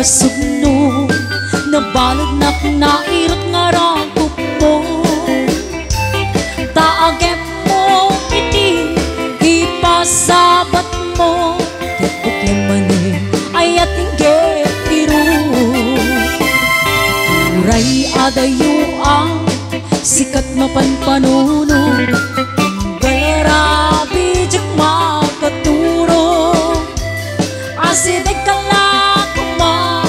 masugno nabalad nak nairot nga rangkup mo taagep mo iti ipasabat mo tipok lemani ayat inggit biru uray adayo ang sikat mapanpanuno galarabi jak makaturo asidek kalakuma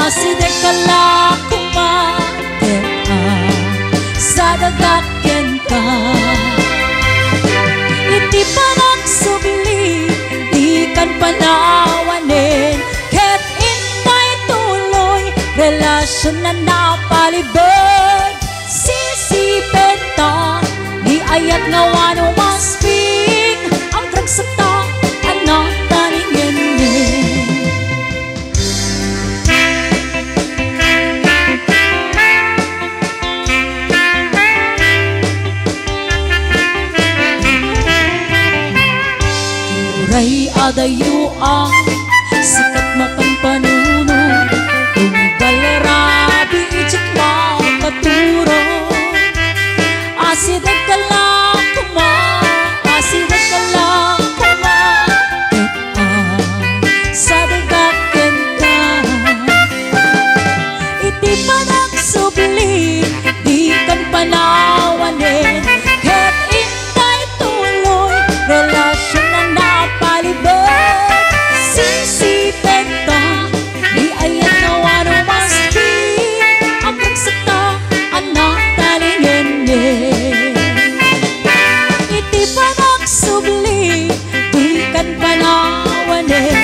asidek kalakuma teka sadagaken ka iti panagsubli di kan panawanin ket intay tuloy relasyon na napalibig sisipin ta di ayat nga wano masping ang dragsata anak taningin uray adayo ang sikat mapanpanuno tunggal rabi ijik makaturo asidek kalakuma asidek kalakuma sadagaken ka iti panagsubli di kan panawanin ket intay tuloy relasyon na napalibig sisipin ta di ayat nga wano maski ang pagsakta anak talingin iti panagsubli di kan panawanin